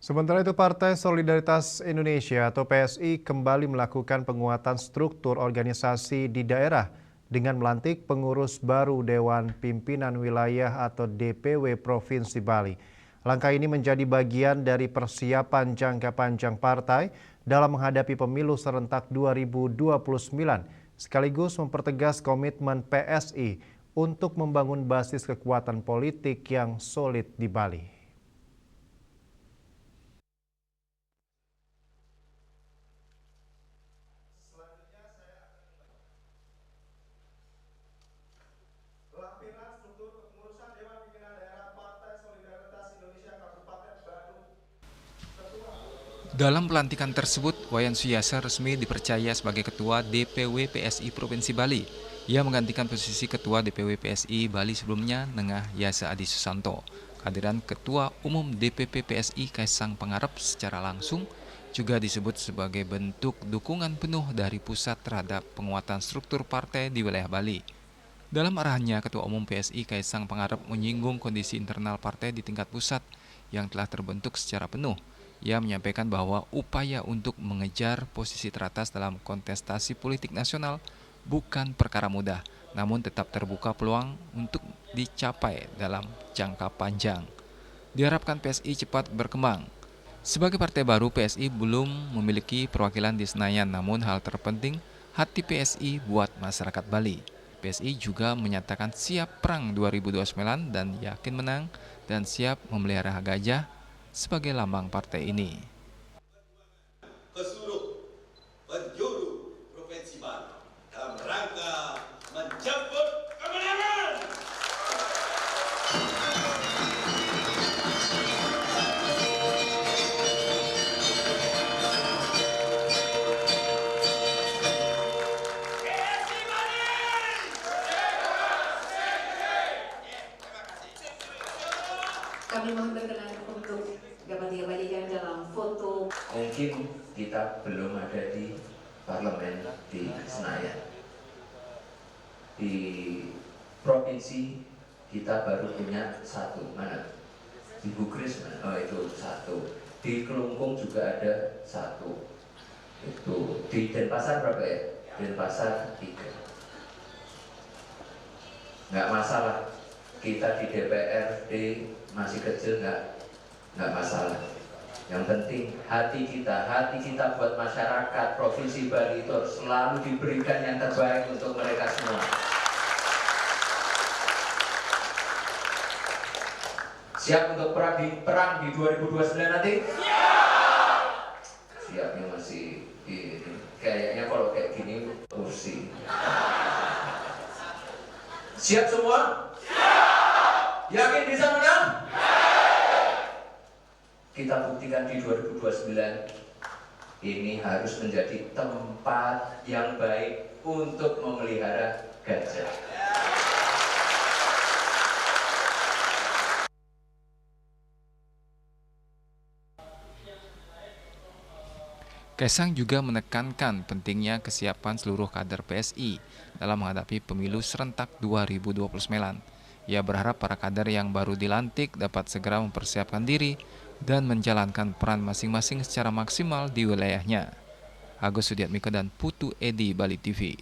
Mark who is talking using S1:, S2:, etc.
S1: Sementara itu, Partai Solidaritas Indonesia atau PSI kembali melakukan penguatan struktur organisasi di daerah dengan melantik pengurus baru Dewan Pimpinan Wilayah atau DPW Provinsi Bali. Langkah ini menjadi bagian dari persiapan jangka panjang partai dalam menghadapi pemilu serentak 2029, sekaligus mempertegas komitmen PSI untuk membangun basis kekuatan politik yang solid di Bali. Lampiran struktur kepengurusan Dewan Pimpinan Daerah Partai Solidaritas Indonesia Kabupaten Badung.
S2: Dalam pelantikan tersebut, Wayan Suyasa resmi dipercaya sebagai Ketua DPW PSI Provinsi Bali. Ia menggantikan posisi Ketua DPW PSI Bali sebelumnya, Nengah Yasa Adi Susanto. Kehadiran Ketua Umum DPP PSI Kaisang Pangarep secara langsung juga disebut sebagai bentuk dukungan penuh dari pusat terhadap penguatan struktur partai di wilayah Bali. Dalam arahannya, Ketua Umum PSI Kaisang Pangarep menyinggung kondisi internal partai di tingkat pusat yang telah terbentuk secara penuh. Ia menyampaikan bahwa upaya untuk mengejar posisi teratas dalam kontestasi politik nasional bukan perkara mudah, namun tetap terbuka peluang untuk dicapai dalam jangka panjang. Diharapkan PSI cepat berkembang. Sebagai partai baru, PSI belum memiliki perwakilan di Senayan, namun hal terpenting hati PSI buat masyarakat Bali. PSI juga menyatakan siap perang 2029 dan yakin menang dan siap memelihara gajah sebagai lambang partai ini.
S3: Ke seluruh penjuru Provinsi Bali dalam rangka menjemput kemenangan.
S4: Kami mohon berkenan untuk dapat dikembalikan dalam foto.
S5: Mungkin kita belum ada di parlemen di Senayan. Di provinsi kita baru punya satu, mana? Di Bugris, oh itu satu. Di Kelungkung juga ada satu. Itu di Denpasar berapa ya? Denpasar 3. Nggak masalah. Kita di DPRD masih kecil, nggak masalah. Yang penting hati kita buat masyarakat Provinsi Bali itu selalu diberikan yang terbaik untuk mereka semua. Siap untuk perang di 2029 nanti? Siapnya masih ini. Kayaknya kalau kayak gini kursi. Siap semua? Yakin bisa menang? Kita buktikan di 2029 ini harus menjadi tempat yang baik untuk memelihara gajah.
S2: Kaisang juga menekankan pentingnya kesiapan seluruh kader PSI dalam menghadapi pemilu serentak 2029. Ia berharap para kader yang baru dilantik dapat segera mempersiapkan diri dan menjalankan peran masing-masing secara maksimal di wilayahnya. Agus Sudiatmiko dan Putu Edi, Bali TV.